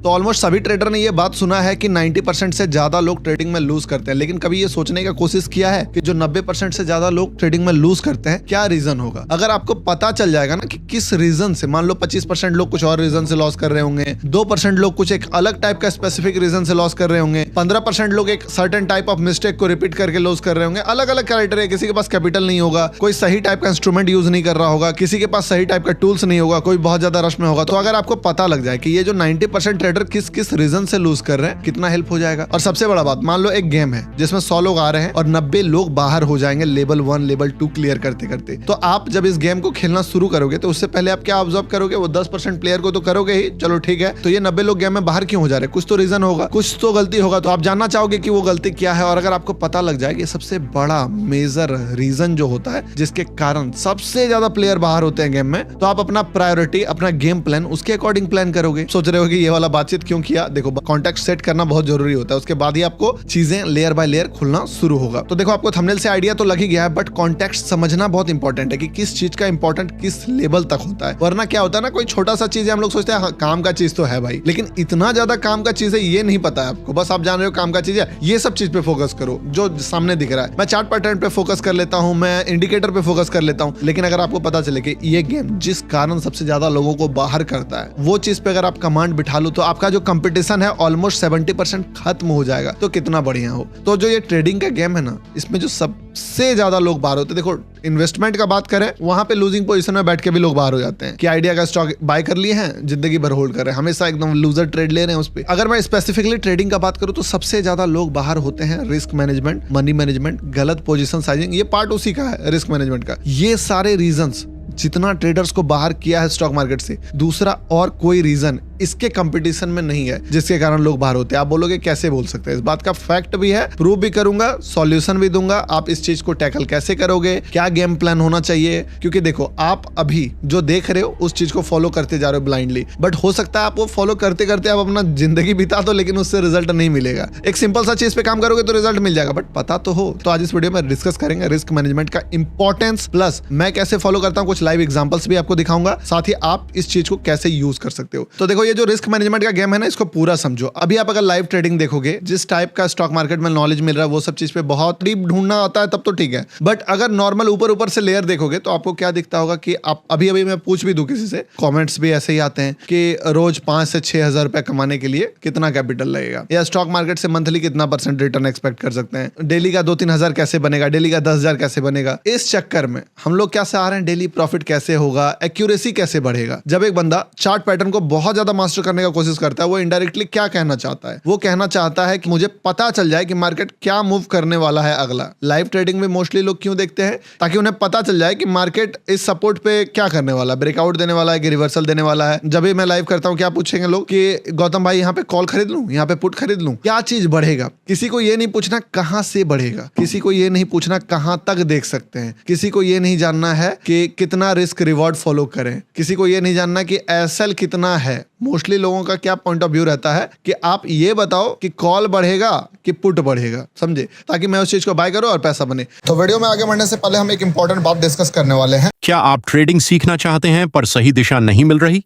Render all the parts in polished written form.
तो ऑलमोस्ट सभी ट्रेडर ने ये बात सुना है कि 90% से ज्यादा लोग ट्रेडिंग में लूज करते हैं, लेकिन कभी ये सोचने का कोशिश किया है कि जो 90% से ज्यादा लोग ट्रेडिंग में लूज करते हैं क्या रीजन होगा? अगर आपको पता चल जाएगा ना कि किस रीजन से, मान लो 25% लोग कुछ और रीजन से लॉस कर रहे होंगे, 2% लोग कुछ एक अलग टाइप का स्पेसिफिक रीजन से लॉस कर रहे होंगे, 15% लोग एक सर्टेन टाइप ऑफ मिस्टेक को रिपीट करके लॉस कर रहे होंगे, अलग अलग क्राइटेरिया, किसी के पास कैपिटल नहीं होगा, कोई सही टाइप का इंस्ट्रूमेंट यूज नहीं कर रहा होगा, किसी के पास सही टाइप का टूल्स नहीं होगा, कोई बहुत ज्यादा रश में होगा। तो अगर आपको पता लग जाए कि ये जो 90% ट्रेडर किस किस रीजन से लूज कर रहे हैं, कितना हेल्प हो जाएगा। और सबसे बड़ा बात, मान लो एक गेम है जिसमें 100 लोग आ रहे हैं और 90 लोग बाहर हो जाएंगे लेवल 1 लेवल 2 क्लियर करते करते। तो आप जब इस गेम को खेलना शुरू करोगे तो उससे पहले आप क्या ऑब्जर्व करोगे? वो 10% प्लेयर को तो करोगे ही, चलो ठीक है, तो ये 90 लोग गेम में बाहर क्यों हो जा रहे हैं? कुछ तो रीजन होगा, कुछ तो गलती होगा, तो आप जानना चाहोगे कि वो गलती क्या है। और अगर आपको पता लग जाए कि सबसे बड़ा मेजर रीजन जो होता है जिसके कारण सबसे ज्यादा प्लेयर बाहर होते हैं गेम में, तो आप अपना प्रायोरिटी, अपना गेम प्लान उसके अकॉर्डिंग प्लान करोगे। सोच रहे हो कि ये वाला बातचीत क्यों किया? देखो, कॉन्टेक्स्ट सेट करना बहुत जरूरी होता है, उसके बाद ही आपको चीजें लेयर बाय लेयर खुलना शुरू होगा। तो देखो, आपको थंबनेल से आइडिया तो लग ही गया है, बट कॉन्टेक्स्ट समझना बहुत इंपॉर्टेंट है कि किस चीज का इंपॉर्टेंट किस लेवल तक होता है। वरना क्या होता है ना, कोई छोटा सा चीज है, हम लोग सोचते हैं हाँ, काम का चीज तो है भाई, लेकिन इतना ज्यादा काम का चीज है ये नहीं पता है आपको। बस आप जान रहे हो काम का चीज है, ये सब चीज पे फोकस करो जो सामने दिख रहा है। मैं चार्ट पैटर्न पे फोकस कर लेता हूँ, मैं इंडिकेटर पे फोकस कर लेता हूँ, लेकिन अगर आपको पता चले कि ये गेम जिस कारण सबसे ज्यादा लोगों को बाहर करता है, वो चीज पे अगर आप कमांड बिठा लो तो आपका जो कंपटीशन है ऑलमोस्ट 70% खत्म हो जाएगा। तो कितना बढ़िया हो। तो जो ये ट्रेडिंग का गेम है ना, इसमें जो सबसे ज्यादा लोग बाहर होते हैं, देखो इन्वेस्टमेंट का बात करें, वहां पे लूजिंग पोजीशन में बैठ के भी लोग बाहर हो जाते हैं कि आइडिया का स्टॉक बाय कर लिए हैं, जिंदगी भर होल्ड कर रहे हैं, हमेशा एकदम लूजर ट्रेड ले रहे हैं उस पे। अगर मैं स्पेसिफिकली ट्रेडिंग का बात करूं तो सबसे ज्यादा लोग बाहर होते हैं रिस्क मैनेजमेंट, मनी मैनेजमेंट, गलत पोजीशन साइजिंग, ये पार्ट उसी का है रिस्क मैनेजमेंट का। ये सारे रीजंस जितना ट्रेडर्स को बाहर किया है स्टॉक मार्केट से, दूसरा और कोई रीजन इसके कंपटीशन में नहीं है जिसके कारण लोग बाहर होते हैं। आप बोलोगे कैसे बोल सकते हैं? इस बात का फैक्ट भी है, प्रूव भी करूंगा, सॉल्यूशन भी दूंगा। आप इस चीज को टैकल कैसे करोगे, क्या गेम प्लान होना चाहिए, क्योंकि देखो आप अभी जो देख रहे हो उस चीज को फॉलो करते जा रहे हो ब्लाइंडली, बट हो सकता है आप वो फॉलो करते करते आप अपना जिंदगी बिता दो, लेकिन उससे रिजल्ट नहीं मिलेगा। एक सिंपल सा चीज पे काम करोगे तो रिजल्ट मिल जाएगा, बट पता तो हो। तो आज इस वीडियो में डिस्कस करेंगे रिस्क मैनेजमेंट का इंपॉर्टेंस, प्लस मैं कैसे फॉलो करता हूँ, कुछ लाइव एग्जांपल्स भी आपको दिखाऊंगा, साथ ही आप इस चीज को कैसे यूज कर सकते हो। तो देखो, ये जो रिस्क मैनेजमेंट का गेम है ना, इसको पूरा समझो। अभी आप अगर लाइव ट्रेडिंग देखोगे, जिस टाइप का स्टॉक मार्केट में नॉलेज मिल रहा है वो सब चीज पे बहुत डीप ढूंढना आता है, तब तो ठीक है, बट अगर नॉर्मल ऊपर ऊपर से लेयर देखोगे तो आपको क्या दिखता होगा कि आप अभी मैं पूछ भी दूं किसी से, कमेंट्स भी ऐसे ही आते हैं कि रोज 5 से 6 हजार रुपए कमाने के लिए कितना कैपिटल लगेगा, या स्टॉक मार्केट से मंथली कितना % रिटर्न एक्सपेक्ट कर सकते हैं, डेली का 2-3 हजार कैसे बनेगा, डेली का 10 हजार कैसे बनेगा। इस चक्कर में हम लोग क्या चाह रहे हैं, डेली प्रॉफिट कैसे होगा, एक्यूरेसी कैसे बढ़ेगा। जब एक बंदा चार्ट पैटर्न को बहुत ज्यादा मास्टर करने का कोशिश करता है, वो इनडायरेक्टली क्या कहना चाहता है? वो कहना चाहता है कि मुझे पता चल जाए कि मार्केट क्या मूव करने वाला है अगला। लाइव ट्रेडिंग में मोस्टली लोग क्यों देखते हैं? ताकि उन्हें पता चल जाए कि मार्केट इस सपोर्ट पे क्या करने वाला है, ब्रेकआउट देने वाला है कि रिवर्सल देने वाला है। जब भी मैं लाइव करता हूं, क्या पूछेंगे लोग कि गौतम भाई यहाँ पे कॉल खरीद लूं, यहाँ पे पुट खरीद लूं, क्या चीज बढ़ेगा? किसी को ये नहीं पूछना कहां से बढ़ेगा, किसी को ये नहीं पूछना कहां तक देख सकते हैं, किसी को ये नहीं जानना है कि कितना रिस्क रिवॉर्ड फॉलो करें, किसी को ये नहीं जानना कि एसएल कितना है। मोस्टली लोगों का क्या पॉइंट ऑफ व्यू रहता है कि आप ये बताओ कि कॉल बढ़ेगा कि पुट बढ़ेगा, समझे, ताकि मैं उस चीज को बाय करूं और पैसा बने। तो वीडियो में आगे बढ़ने से पहले हम एक इंपॉर्टेंट बात डिस्कस करने वाले हैं। क्या आप ट्रेडिंग सीखना चाहते हैं पर सही दिशा नहीं मिल रही?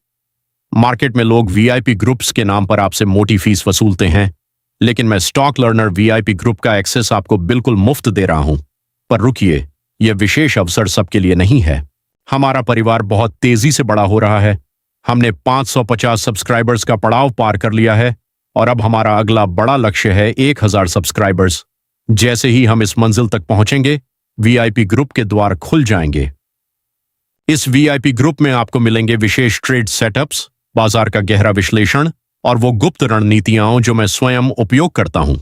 मार्केट में लोग वीआईपी ग्रुप्स के नाम पर आपसे मोटी फीस वसूलते हैं, लेकिन मैं स्टॉक लर्नर वीआईपी ग्रुप का एक्सेस आपको बिल्कुल मुफ्त दे रहा हूं। पर रुकिए, यह विशेष अवसर सबके लिए नहीं है। हमारा परिवार बहुत तेजी से बड़ा हो रहा है। हमने 550 सब्सक्राइबर्स का पड़ाव पार कर लिया है और अब हमारा अगला बड़ा लक्ष्य है 1000 सब्सक्राइबर्स। जैसे ही हम इस मंजिल तक पहुंचेंगे, वीआईपी ग्रुप के द्वार खुल जाएंगे। इस वीआईपी ग्रुप में आपको मिलेंगे विशेष ट्रेड सेटअप्स, बाजार का गहरा विश्लेषण और वो गुप्त रणनीतियां जो मैं स्वयं उपयोग करता हूं।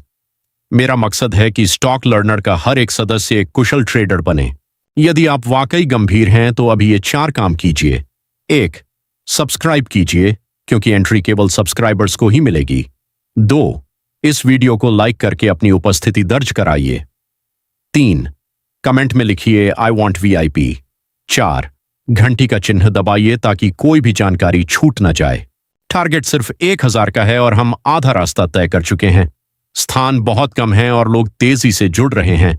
मेरा मकसद है कि स्टॉक लर्नर का हर एक सदस्य एक कुशल ट्रेडर बने। यदि आप वाकई गंभीर हैं तो अभी ये 4 काम कीजिए। 1. सब्सक्राइब कीजिए, क्योंकि एंट्री केवल सब्सक्राइबर्स को ही मिलेगी। 2. इस वीडियो को लाइक करके अपनी उपस्थिति दर्ज कराइए। 3. कमेंट में लिखिए आई वॉन्ट वीआईपी। 4. घंटी का चिन्ह दबाइए ताकि कोई भी जानकारी छूट न जाए। टारगेट सिर्फ 1000 का है और हम आधा रास्ता तय कर चुके हैं। स्थान बहुत कम है और लोग तेजी से जुड़ रहे हैं।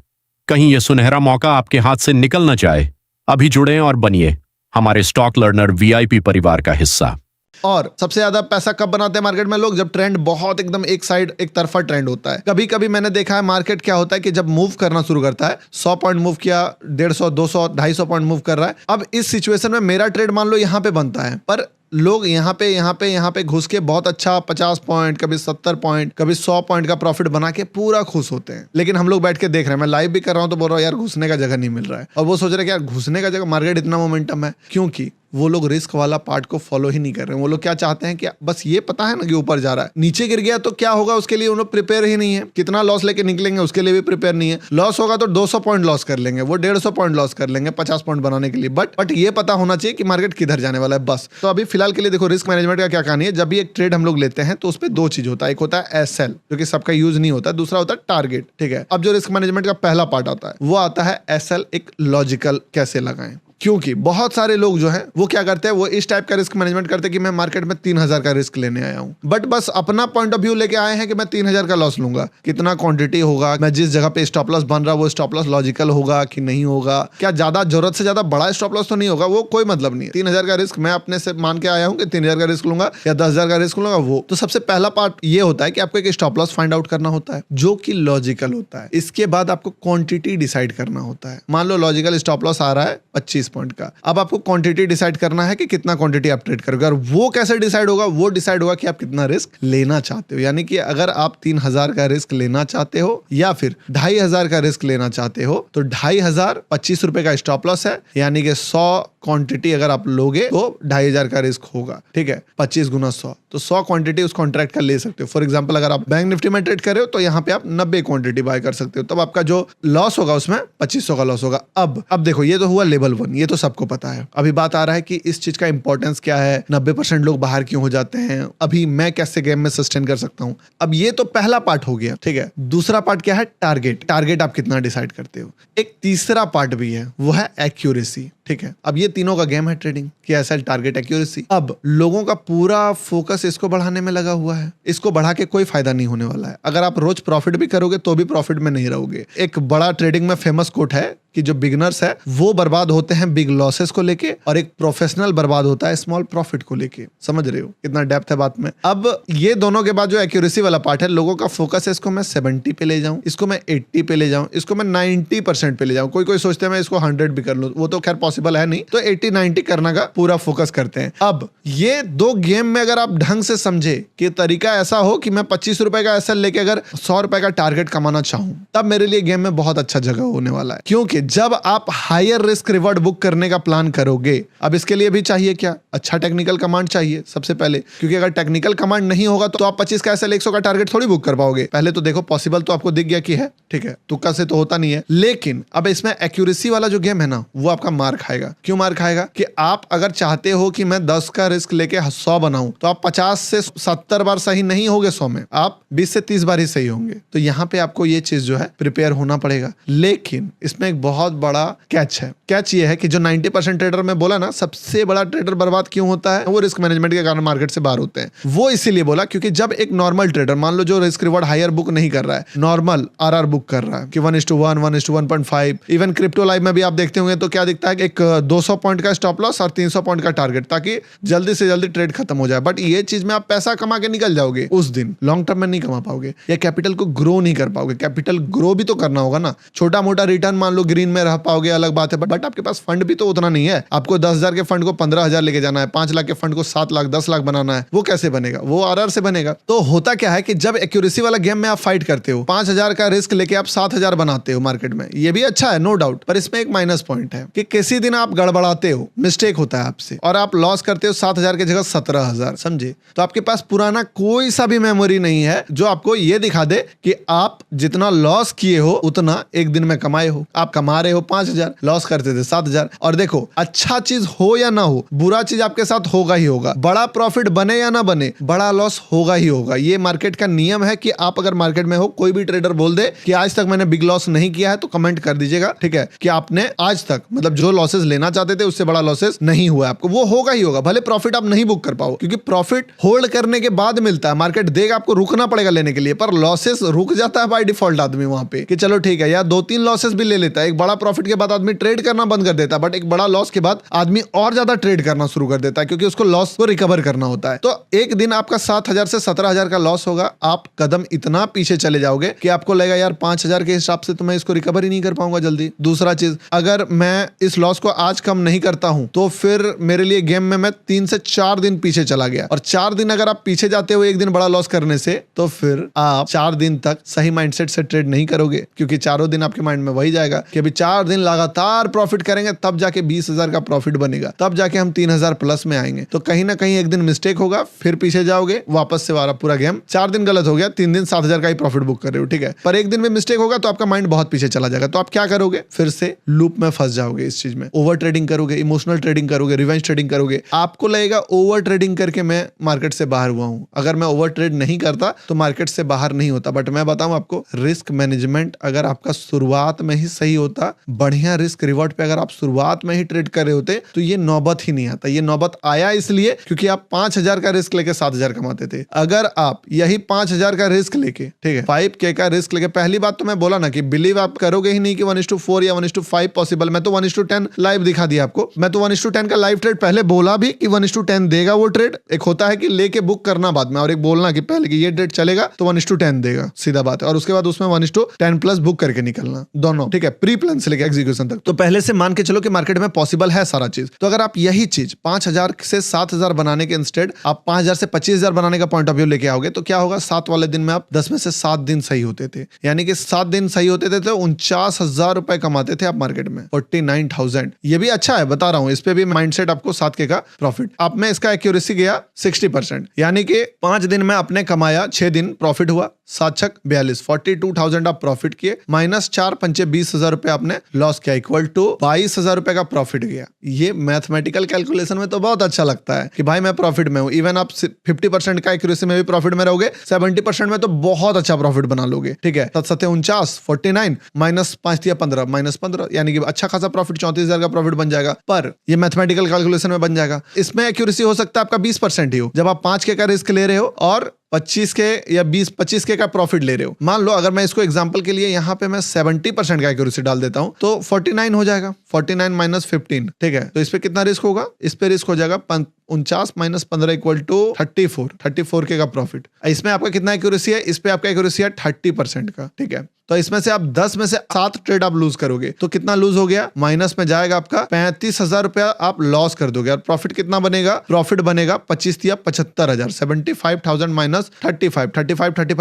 कहीं यह सुनहरा मौका आपके हाथ से निकल न जाए। अभी जुड़ें और बनिए हमारे स्टॉक लर्नर वीआईपी परिवार का हिस्सा। और सबसे ज्यादा पैसा कब बनाते हैं मार्केट में लोग? जब ट्रेंड बहुत एकदम एक साइड एक तरफा ट्रेंड होता है। कभी कभी मैंने देखा है मार्केट क्या होता है कि जब मूव करना शुरू करता है, 100 पॉइंट मूव किया, 150, 200, 250 पॉइंट मूव कर रहा है। अब इस सिचुएशन में मेरा ट्रेड मान लो यहाँ पे बनता है, पर लोग यहाँ पे घुस के बहुत अच्छा 50 पॉइंट, कभी 70 पॉइंट, कभी 100 पॉइंट का प्रॉफिट बना के पूरा खुश होते हैं। लेकिन हम लोग बैठ के देख रहे हैं, मैं लाइव भी कर रहा हूँ तो बोल रहा हूँ यार घुसने का जगह नहीं मिल रहा है, और वो सोच रहे हैं कि यार घुसने का जगह, मार्केट इतना मोमेंटम है, क्योंकि वो लोग रिस्क वाला पार्ट को फॉलो ही नहीं कर रहे हैं। वो लोग क्या चाहते हैं कि बस ये पता है ना कि ऊपर जा रहा है, नीचे गिर गया तो क्या होगा उसके लिए उन्होंने प्रिपेयर ही नहीं है, कितना लॉस लेके निकलेंगे उसके लिए भी प्रिपेयर नहीं है। लॉस होगा तो 200 पॉइंट लॉस कर लेंगे, वो 150 पॉइंट लॉस कर लेंगे 50 पॉइंट बनाने के लिए। बट ये पता होना चाहिए कि मार्केट किधर जाने वाला है बस। तो अभी फिलहाल के लिए देखो रिस्क मैनेजमेंट का क्या कहानी है। जब भी एक ट्रेड हम लोग लेते हैं तो उस पर 2 चीज होता है, एक होता है एसएल जो कि सबका यूज नहीं होता, दूसरा होता है टारगेट। ठीक है, अब जो रिस्क मैनेजमेंट का पहला पार्ट आता है वो आता है एसएल, एक लॉजिकल कैसे लगाएं। क्योंकि बहुत सारे लोग जो हैं वो क्या करते हैं, वो इस टाइप का रिस्क मैनेजमेंट करते हैं कि मैं मार्केट में 3000 का रिस्क लेने आया हूं, बट बस अपना पॉइंट ऑफ व्यू लेके आए हैं कि मैं 3000 का लॉस लूंगा, कितना क्वांटिटी होगा, मैं जिस जगह पे स्टॉप लॉस बन रहा वो स्टॉप लॉस लॉजिकल होगा कि नहीं होगा, क्या ज्यादा जरूरत से ज्यादा बड़ा स्टॉप लॉस तो नहीं होगा, वो कोई मतलब नहीं है। 3000 का रिस्क मैं अपने से मान के आया हूं कि 3000 का रिस्क लूंगा या 10,000 का रिस्क लूंगा। वो तो सबसे पहला पार्ट ये होता है कि आपको एक स्टॉप लॉस फाइंड आउट करना होता है जो कि लॉजिकल होता है। इसके बाद आपको क्वांटिटी डिसाइड करना होता है। मान लो लॉजिकल स्टॉप लॉस आ रहा है 25 पॉइंट का, अब आपको क्वांटिटी डिसाइड करना है कि कितना क्वांटिटी आप ट्रेड करोगे। और वो कैसे डिसाइड होगा? वो डिसाइड होगा कि आप कितना रिस्क लेना चाहते हो। यानी कि अगर आप 3000 का रिस्क लेना चाहते हो या फिर 2500 का रिस्क लेना चाहते हो तो 2500 25 रुपए का स्टॉप लॉस है, यानी कि 100 क्वांटिटी अगर आप लोगे तो 2500 का रिस्क होगा। ठीक है, 25 गुना 100 तो 100 क्वांटिटी उस कॉन्ट्रैक्ट का ले सकते हो। फॉर एग्जांपल अगर आप बैंक निफ्टी में ट्रेड कर रहे हो तो यहाँ पे आप 90 क्वांटिटी बाय कर सकते हो, तब आपका जो लॉस होगा उसमें 2500 का लॉस होगा। अब देखो ये तो हुआ लेवल 1, ये तो सबको पता है। अभी बात आ रहा है कि इस चीज का इंपॉर्टेंस क्या है, 90% लोग बाहर क्यों हो जाते हैं, अभी मैं कैसे गेम में सस्टेन कर सकता हूं। अब ये तो पहला पार्ट हो गया। ठीक है, दूसरा पार्ट क्या है? टारगेट आप कितना डिसाइड करते हो। एक तीसरा पार्ट भी है, वो है एक्यूरेसी। ठीक है, अब ये तीनों का गेम है ट्रेडिंग कि एसएल, टारगेट, एक्यूरेसी। अब लोगों का पूरा फोकस इसको बढ़ाने में लगा हुआ है, इसको बढ़ा के कोई फायदा नहीं होने वाला है। अगर आप रोज प्रॉफिट भी करोगे तो भी प्रॉफिट में नहीं रहोगे। एक बड़ा ट्रेडिंग में फेमस कोट है कि जो बिगनर्स है वो बर्बाद होते हैं बिग लॉसेस को लेके, और एक प्रोफेशनल बर्बाद होता है स्मॉल प्रॉफिट को लेके। समझ रहे हो कितना डेप्थ है बात में। अब ये दोनों के बाद जो एक्यूरेसी वाला पार्ट है, लोगों का फोकस है इसको मैं 70 पे ले जाऊं, इसको मैं 80 पे ले जाऊं, इसको मैं 90% पे ले जाऊं। कोई सोचते हैं मैं इसको 100 भी कर लूं, वो तो खैर पॉसिबल है नहीं, तो 80-90 करने का पूरा फोकस करते हैं। अब ये दो गेम में अगर आप ढंग से समझे कि तरीका ऐसा हो कि मैं 25 रुपए का एसएल लेके अगर 100 रुपए का टारगेट कमाना चाहूं, तब मेरे लिए गेम में बहुत अच्छा जगह होने वाला है। क्योंकि जब आप हायर रिस्क रिवॉर्ड बुक करने का प्लान करोगे, अब इसके लिए भी चाहिए क्या? अच्छा टेक्निकल कमांड चाहिए सबसे पहले, क्योंकि अगर टेक्निकल कमांड नहीं होगा तो आप 25 का एसएल 100 का टारगेट थोड़ी बुक कर पाओगे। पहले तो देखो पॉसिबल तो आपको दिख गया कि है, ठीक है, तुक्का से तो होता नहीं है। लेकिन अब इसमें एक्यूरेसी वाला जो गेम है ना, वो आपका मार खाएगा। क्यों मार खाएगा? कि आप अगर चाहते हो कि मैं 10 का रिस्क लेके 100 बनाऊं, तो आप 50 से 70 बार सही नहीं होगे 100 में, आप 20 से 30 बार ही सही होंगे। तो यहाँ पे आपको ये चीज जो है प्रिपेयर होना पड़ेगा। लेकिन इसमें एक बहुत बड़ा कैच है। कैच ये है कि जो 90% ट्रेडर में बोला ना, सबसे बड़ा ट्रेडर बर्बाद क्यों होता है, वो रिस्क मैनेजमेंट के कारण मार्केट से बाहर होते हैं। वो इसीलिए बोला क्योंकि जब एक नॉर्मल ट्रेडर, मान लो जो रिस्क रिवॉर्ड हायर बुक नहीं कर रहा है, नॉर्मल आरआर बुक कर रहा है कि 1:1, 1:1.5, इवन क्रिप्टो लाइव में भी आप देखते होंगे तो क्या दिखता है कि एक 200 पॉइंट का स्टॉप लॉस और 300 पॉइंट का टारगेट, ताकि जल्दी से जल्दी ट्रेड खत्म हो जाए। बट ये चीज में आप पैसा कमा के निकल जाओगे, उस दिन लॉन्ग टर्म में नहीं कमा पाओगे या कैपिटल को ग्रो नहीं कर पाओगे। कैपिटल ग्रो भी तो करना होगा ना, छोटा मोटा रिटर्न मान लो ग्रीन में रह पाओगे, अलग बात है, बट आपके पास फंड भी तो उतना नहीं है। आपको 10,000 के फंड को 15,000 लेके जाना है, 5 लाख के फंड को 7 लाख 10 लाख बनाना है, वो कैसे बनेगा? वो आरआर से बनेगा। तो होता क्या है कि जब एक्यूरेसी वाला गेम में आप फाइट करते हो, 5,000 का रिस्क लेके आप 7,000 बनाते हो मार्केट में, ये भी अच्छा है नो डाउट, पर इसमें एक माइनस पॉइंट है कि किसी दिन आप गड़बड़ाते हो, मिस्टेक होता है आपसे और आप लॉस करते हो 7,000 की जगह 17,000, समझे? तो आपके पास पुराना कोई सा भी मेमोरी नहीं है जो आपको ये दिखा दे कि आप जितना लॉस किए हो उतना एक दिन में कमाए हो। आप कमा रहे हो 5,000, लॉस करते थे 7,000। और देखो, अच्छा चीज हो या ना हो, बुरा चीज आपके साथ होगा ही होगा। बड़ा प्रॉफिट बने या ना बने, बड़ा लॉस होगा ही होगा। ये मार्केट का नियम है कि आप अगर मार्केट में हो, कोई भी ट्रेडर बोल दे कि आज तक मैंने बिग लॉस नहीं किया है, तो कमेंट कर दीजिएगा, ठीक है, कि आपने आज तक मतलब जो लॉस लॉसेस लेना चाहते थे उससे बड़ा लॉसेस नहीं हुआ आपको, वो होगा ही होगा, भले प्रॉफिट आप नहीं बुक कर पाओ, क्योंकि प्रॉफिट होल्ड करने के बाद मिलता है, मार्केट देगा आपको, रुकना पड़ेगा लेने के लिए, पर लॉसेस रुक जाता है बाय डिफॉल्ट आदमी वहां पे कि चलो ठीक है यार 2-3 लॉसेस भी ले लेता है, एक बड़ा प्रॉफिट के बाद आदमी ट्रेड करना बंद कर देता है, बट एक बड़ा लॉस के बाद आदमी और ज्यादा ट्रेड करना शुरू कर देता है क्योंकि उसको लॉस को रिकवर करना होता है। तो एक दिन आपका 7,000 से 17,000 का लॉस होगा, आप कदम इतना पीछे चले जाओगे कि आपको लगेगा यार 5,000 के हिसाब से तो मैं इसको रिकवर ही नहीं कर पाऊंगा जल्दी। दूसरा चीज, अगर मैं इस लॉस को आज कम नहीं करता हूं तो फिर मेरे लिए गेम में मैं 3 से 4 दिन पीछे चला गया, और 4 दिन अगर आप पीछे जाते हो एक दिन बड़ा लॉस करने से, तो फिर आप 4 दिन तक सही माइंडसेट से ट्रेड नहीं करोगे, क्योंकि चारों दिन आपके माइंड में वही जाएगा कि अभी 4 दिन लगातार प्रॉफिट करेंगे तब जाके 20,000 का प्रॉफिट बनेगा, तब जाके हम 3,000 प्लस में आएंगे। तो कहीं ना कहीं एक दिन मिस्टेक होगा, फिर पीछे जाओगे, वापस से वारा पूरा गेम, 4 दिन गलत हो गया, 3 दिन 7,000 का ही प्रॉफिट बुक कर रहे हो, ठीक है, पर एक दिन में मिस्टेक होगा तो आपका माइंड बहुत पीछे चला जाएगा। तो आप क्या करोगे, फिर से लूप में फंस जाओगे, इस चीज में ओवर ट्रेडिंग करोगे, इमोशनल ट्रेडिंग करोगे, रिवेंज ट्रेडिंग करोगे। आपको लगेगा ओवर ट्रेडिंग करके मैं मार्केट से बाहर हुआ हूं, अगर मैं ओवर ट्रेड नहीं करता तो मार्केट से बाहर नहीं होता। बट मैं बताऊं आपको, रिस्क मैनेजमेंट अगर आपका शुरुआत में ही सही होता, बढ़िया रिस्क रिवॉर्ड पे अगर आप शुरुआत में ही ट्रेड कर रहे होते, तो ये नौबत ही नहीं आता। ये नौबत आया इसलिए क्योंकि आप 5,000 का रिस्क लेके 7,000 कमाते थे। अगर आप यही 5,000 का रिस्क लेके, ठीक है, 5K का रिस्क लेके, पहली बात तो मैं बोला ना कि बिलीव आप करोगे ही नहीं कि 1:4 या 1:5 पॉसिबल। मैं तो 1:10 लाइव दिखा दिया आपको, मैं तो 1:10 का लाइव ट्रेड पहले बोला भी कि 1:10 देगा वो ट्रेड। एक होता है कि लेके बुक करना बाद में, और एक बोलना कि पहले कि ये ट्रेड चलेगा तो 1:10 देगा, सीधा बात है, और उसके बाद उसमें 1:10 प्लस बुक करके निकलना, दोनों, ठीक है, प्री प्लान से लेके एग्जीक्यूशन तक। तो पहले से मान के चलो कि मार्केट में पॉसिबल है सारा चीज। तो अगर आप यही चीज 5,000 से 7,000 बनाने के इंस्टेड आप 5,000 से 25,000 बनाने का पॉइंट ऑफ व्यू लेके आओगे, तो क्या होगा, 7 वाले दिन में आप 10 में से 7 दिन सही होते थे, यानी कि 7 दिन सही होते थे तो 49,000 रुपए कमाते थे आप मार्केट में, 49,000। ये भी अच्छा है, बता रहा हूं, इस पे भी माइंडसेट आपको 7K का प्रॉफिट। अब मैं इसका एक्यूरेसी गया 60%, यानी कि 5 दिन में आपने कमाया, 6 दिन प्रॉफिट हुआ, 7×6 42, 42,000 आप प्रॉफिट किए, माइनस 4×5 20,000 रुपए आपने लॉस किया, इक्वल टू 22,000 रुपए का प्रॉफिट गया। ये मैथमेटिकल कैलकुलेशन में तो बहुत अच्छा लगता है कि भाई मैं प्रॉफिट में हूं। इवन आप 50% का एक्यूरेसी में भी प्रॉफिट में रहोगे, 70% में तो बहुत अच्छा प्रॉफिट बना लोगे, ठीक है। 7×7 49 माइनस 5 15 -15, यानी कि अच्छा खासा प्रॉफिट, 34,000 का प्रॉफिट बन जाएगा। पर ये मैथमेटिकल कैलकुलेशन में बन जाएगा। इसमें एक्यूरेसी हो सकता है आपका 20% ही हो, जब आप 5K का रिस्क ले रहे हो और 25K या 25K का प्रॉफिट ले रहे हो। मान लो अगर मैं इसको एग्जांपल के लिए यहाँ पे मैं 70% का एक्यूरेसी डाल देता हूँ तो 49 हो जाएगा, 49 माइनस 15, ठीक है। तो इस पे कितना रिस्क होगा, इस पे रिस्क हो जाएगा 49 माइनस 15 इक्वल टू 34K का प्रॉफिट। इसमें आपका कितना एक्यूरेसी है, इस पे आपका एक्यूरेसी है 30% का, ठीक है। तो इसमें से आप 10 में से 7 ट्रेड आप लूज करोगे तो कितना लूज हो गया, माइनस में जाएगा आपका 35,000 रुपया आप लॉस कर दोगे, और प्रॉफिट कितना बनेगा, प्रॉफिट बनेगा 25 या 75,000, 75,000 माइनस 35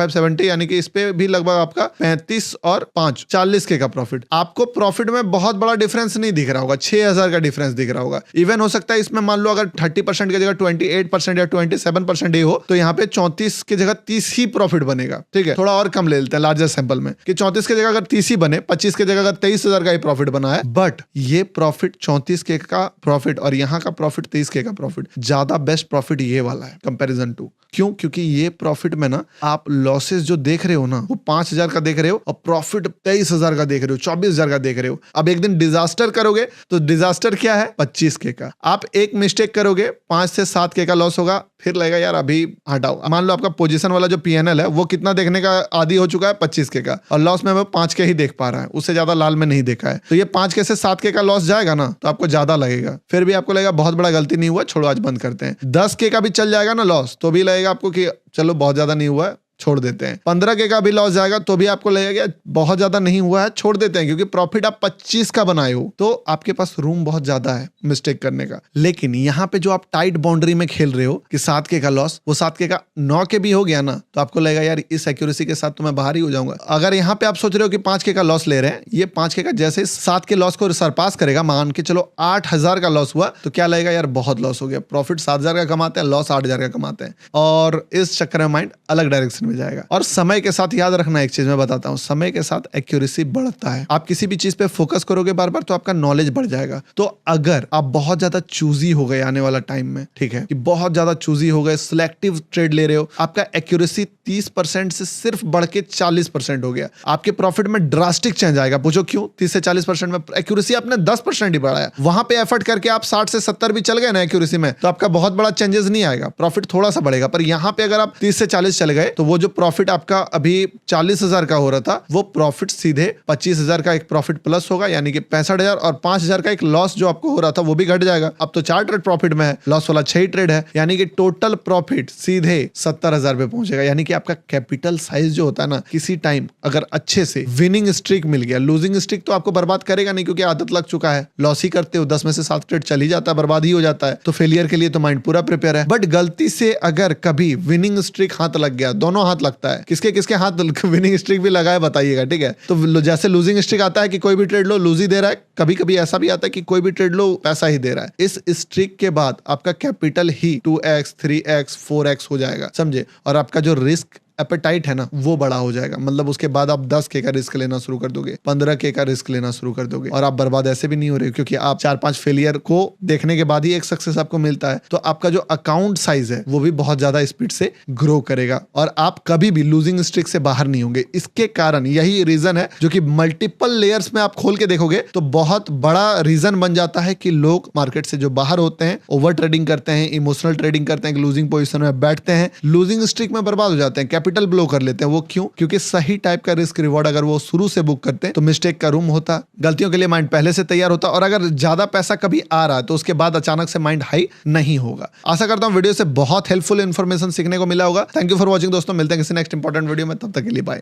70, यानी कि इस पे भी लगभग आपका 35 और 5 40K का प्रॉफिट। आपको प्रॉफिट में बहुत बड़ा डिफरेंस नहीं दिख रहा होगा, 6,000 का डिफरेंस दिख रहा होगा। इवन हो सकता है इसमें मान लो अगर 30% की जगह 28% या 27% ही हो तो यहाँ पे 34 की जगह 30 ही प्रॉफिट बनेगा, ठीक है। थोड़ा और कम ले लेते हैं लार्जर सैंपल में कि 34 की जगह अगर 30 ही बने, 25 की जगह अगर 23,000 का ही प्रॉफिट बना है, बट ये प्रॉफिट 34K का प्रॉफिट और यहाँ का प्रॉफिट 23K का प्रॉफिट, ज्यादा बेस्ट प्रॉफिट ये वाला है कंपैरिजन टू। क्यों, क्योंकि ये प्रॉफिट में ना आप लॉसेस जो देख रहे हो ना वो 5,000 का देख रहे हो और प्रॉफिट 23,000 का देख रहे हो, 24,000 का देख रहे हो। अब एक दिन डिजास्टर करोगे तो डिजास्टर क्या है, 25K का। आप एक मिस्टेक करोगे 5 से 7K का लॉस होगा, फिर लगेगा यार अभी हटाओ। मान लो आपका पोजीशन वाला जो PNL है वो कितना देखने का आदी हो चुका है, 25K का, और लॉस में वो 5K ही देख पा रहा है, उससे ज्यादा लाल में नहीं देखा है। तो ये 5K से 7K का लॉस जाएगा ना तो आपको ज्यादा लगेगा, फिर भी आपको लगेगा बहुत बड़ा गलती नहीं हुआ, छोड़ो आज बंद करते हैं। 10K का भी चल जाएगा ना लॉस तो भी लगेगा आपको कि चलो बहुत ज्यादा नहीं हुआ है, छोड़ देते हैं। 15K का भी लॉस जाएगा तो भी आपको लगेगा बहुत ज्यादा नहीं हुआ है, छोड़ देते हैं, क्योंकि प्रॉफिट आप 25 का बनाए हो तो आपके पास रूम बहुत ज्यादा है मिस्टेक करने का। लेकिन यहाँ पे जो आप टाइट बाउंड्री में खेल रहे हो कि 7K का लॉस, वो 7K का 9K भी हो गया ना तो आपको लगेगा यार इस एक्यूरेसी के साथ तो मैं बाहर ही हो जाऊंगा। अगर यहाँ पे आप सोच रहे हो कि 5K का लॉस ले रहे हैं, ये 5K का जैसे 7K लॉस को सरपास करेगा, मान के चलो 8,000 का लॉस हुआ तो क्या लगेगा यार बहुत लॉस हो गया। प्रॉफिट 7,000 का कमाते हैं, लॉस 8,000 का कमाते हैं, और इस चक्कर में माइंड अलग डायरेक्शन में जाएगा। और समय के साथ याद रखना, एक चीज मैं बताता हूँ, समय के साथ एक्यूरेसी बढ़ता है। आप किसी भी चीज पे फोकस करोगे बार बार तो आपका नॉलेज बढ़ जाएगा। तो अगर आप बहुत ज्यादा चूजी हो गए आने वाला टाइम में, ठीक है, कि बहुत ज्यादा चूजी हो गए, सिलेक्टिव ट्रेड ले रहे हो, आपका एक्यूरेसी 30% से सिर्फ बढ़ के 40% हो गया, आपके प्रॉफिट में ड्रास्टिक चेंज आएगा। पूछो क्यों? 30 से 40% में एक्यूरेसी आपने 10% ही बढ़ाया। वहां पे एफर्ट करके आप 60 से 70 भी चल गए ना एक्यूरेसी में, तो आपका बहुत बड़ा चेंजेस नहीं आएगा, प्रॉफिट थोड़ा सा बढ़ेगा। पर यहां पे अगर आप 30 से 40 चल गए तो वो जो प्रॉफिट आपका अभी 40,000 का हो रहा था, वो प्रॉफिट सीधे 25,000 का एक प्रॉफिट प्लस होगा, यानी कि 65,000, और 5,000 का एक लॉस जो आपको हो रहा था वो भी घट जाएगा। अब तो 4 ट्रेड प्रॉफिट में है, लॉस वाला 6 ट्रेड है, यानी कि टोटल प्रॉफिट सीधे 70,000 पे पहुंचेगा। यानी कि आपका कैपिटल साइज जो होता है ना, किसी टाइम अगर अच्छे से विनिंग स्ट्रीक मिल गया, लूजिंग स्ट्रीक तो आपको बर्बाद करेगा नहीं, क्योंकि आदत लग चुका है, लॉस ही करते हो, 10 में से 7 ट्रेड चल ही जाता है, बर्बाद ही हो जाता है। तो फेलियर के लिए तो माइंड पूरा प्रिपेयर है। बट गलती से अगर कभी विनिंग स्ट्रीक हाथ लग गया, दोनों हाथ लगता है, किसके किसके हाथ विनिंग स्ट्रीक भी लगाए बताइएगा, ठीक है। तो जैसे लूजिंग स्ट्रीक आता है कि कोई भी ट्रेड लो लूज ही दे रहा है, कभी कभी ऐसा भी आता है कि कोई भी ट्रेड लो पैसा ही दे रहा है। इस स्ट्रीक के बाद आपका कैपिटल ही 2x 3x 4x हो जाएगा, समझे। और आपका जो रिस्क एपेटाइट है ना, वो बड़ा हो जाएगा। मतलब उसके बाद आप 10K का रिस्क लेना शुरू कर दोगे, 15K का रिस्क लेना शुरू कर दोगे, और आप बर्बाद ऐसे भी नहीं हो रहे, क्योंकि आप 4-5 फेलियर को देखने के बाद ही एक सक्सेस आपको मिलता है। तो आपका जो अकाउंट साइज है वो भी बहुत ज्यादा स्पीड से ग्रो करेगा, और आप कभी भी लूजिंग स्ट्रिक से बाहर नहीं होंगे। इसके कारण यही रीजन है, जो कि मल्टीपल लेयर्स में आप खोल के देखोगे तो बहुत बड़ा रीजन बन जाता है कि लोग मार्केट से जो बाहर होते हैं, ओवर ट्रेडिंग करते हैं, इमोशनल ट्रेडिंग करते हैं, लूजिंग पोजिशन में बैठते हैं, लूजिंग स्ट्रिक में बर्बाद हो जाते हैं, कैपिटल ब्लो कर लेते हैं। वो क्यों? क्योंकि सही टाइप का रिस्क रिवॉर्ड अगर वो शुरू से बुक करते हैं तो मिस्टेक का रूम होता, गलतियों के लिए माइंड पहले से तैयार होता, और अगर ज्यादा पैसा कभी आ रहा है तो उसके बाद अचानक से माइंड हाई नहीं होगा। आशा करता हूं वीडियो से बहुत हेल्पफुल इन्फॉर्मेशन सीखने को मिला होगा। थैंक यू फॉर वॉचिंग दोस्तों, मिलते हैं किसी नेक्स्ट इंपॉर्टेंट वीडियो में, तब तक के लिए बाय।